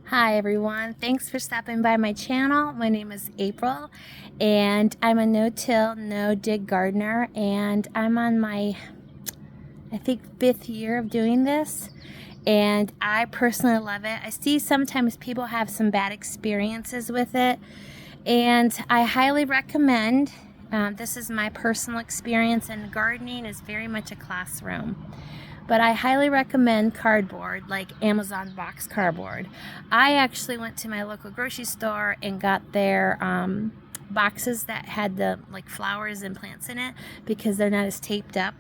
Hi everyone, thanks for stopping by my channel. My name is April and I'm a no-till, no-dig gardener, and I'm on my, I think, 5th year of doing this, and I personally love it. I see sometimes people have some bad experiences with it, and I highly recommend. This is my personal experience, and gardening is very much a classroom. But I highly recommend cardboard, like Amazon box cardboard. I actually went to my local grocery store and got their boxes that had the flowers and plants in it because they're not as taped up.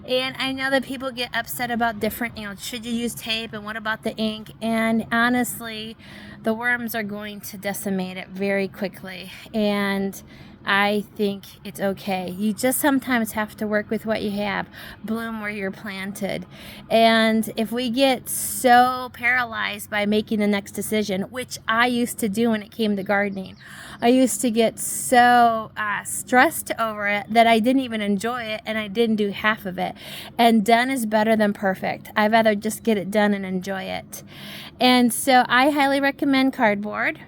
And I know that people get upset about different, should you use tape and what about the ink? And honestly, the worms are going to decimate it very quickly. And I think it's okay. You just sometimes have to work with what you have, bloom where you're planted. And if we get so paralyzed by making the next decision, which I used to do when it came to gardening, I used to get so stressed over it that I didn't even enjoy it, and I didn't do half of it. And done is better than perfect. I'd rather just get it done and enjoy it. And so I highly recommend cardboard.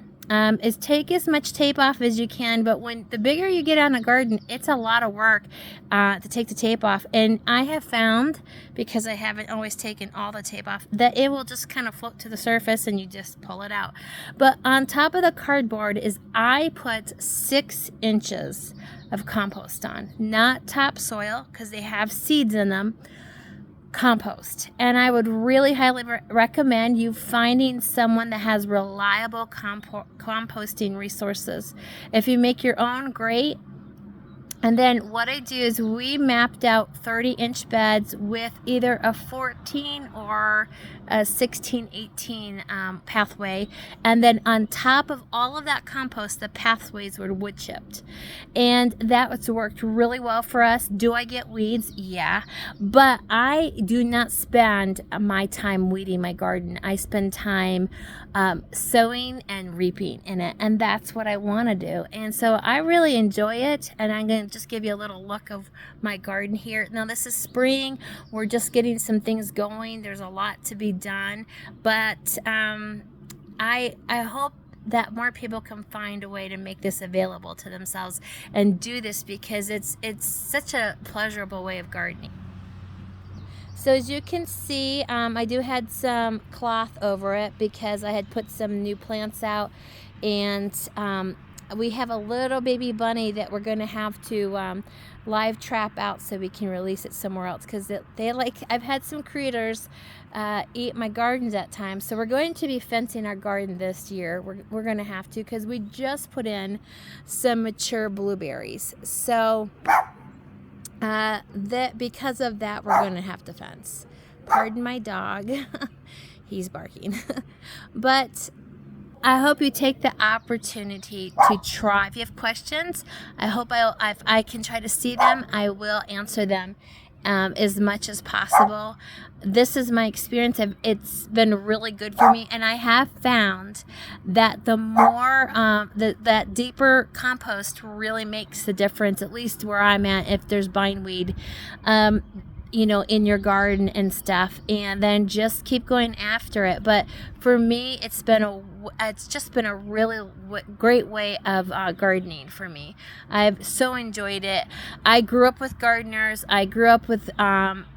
Is take as much tape off as you can, but when the bigger you get on a garden, it's a lot of work to take the tape off. And I have found, because I haven't always taken all the tape off, that it will just kind of float to the surface and you just pull it out. But on top of the cardboard is I put 6 inches of compost on, not topsoil because they have seeds in them. Compost. And I would really highly recommend you finding someone that has reliable composting resources. If you make your own, great. And then what I do is we mapped out 30-inch beds with either a 14 or a 16-18 pathway. And then on top of all of that compost, the pathways were wood chipped. And that's worked really well for us. Do I get weeds? Yeah. But I do not spend my time weeding my garden. I spend time sowing and reaping in it. And that's what I want to do. And so I really enjoy it. And I'm going to just give you a little look of my garden here. Now this is spring. We're just getting some things going. There's a lot to be done, but I hope that more people can find a way to make this available to themselves and do this, because it's such a pleasurable way of gardening. So as you can see, I do had some cloth over it because I had put some new plants out, and we have a little baby bunny that we're going to have to live trap out so we can release it somewhere else, because I've had some critters eat my gardens at times. So we're going to be fencing our garden this year. We're going to have to, because we just put in some mature blueberries. So because of that, we're going to have to fence. Pardon my dog. He's barking. But I hope you take the opportunity to try. If you have questions, I hope if I can try to see them, I will answer them as much as possible. This is my experience. It's been really good for me, and I have found that the more that deeper compost really makes the difference, at least where I'm at, if there's bindweed in your garden and stuff, and then just keep going after it. But for me, it's just been a really great way of gardening for me. I've so enjoyed it. I grew up with gardeners. I grew up with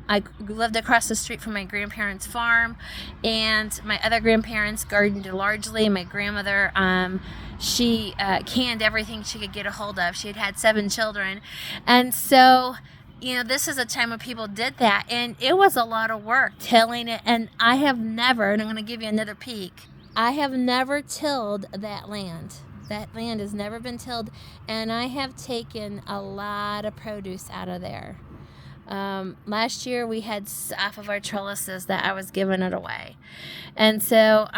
I lived across the street from my grandparents' farm, and my other grandparents gardened largely. My grandmother, she canned everything she could get a hold of. She had 7 children, and so this is a time when people did that, and it was a lot of work tilling it. And I have never, and I'm going to give you another peek, I have never tilled that land. That land has never been tilled, and I have taken a lot of produce out of there. Last year we had off of our trellises that I was giving it away. And so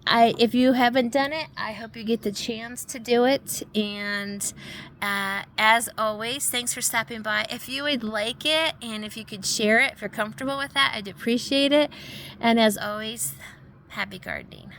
if you haven't done it, I hope you get the chance to do it. And as always, thanks for stopping by. If you would like it, and if you could share it, if you're comfortable with that, I'd appreciate it. And as always, happy gardening.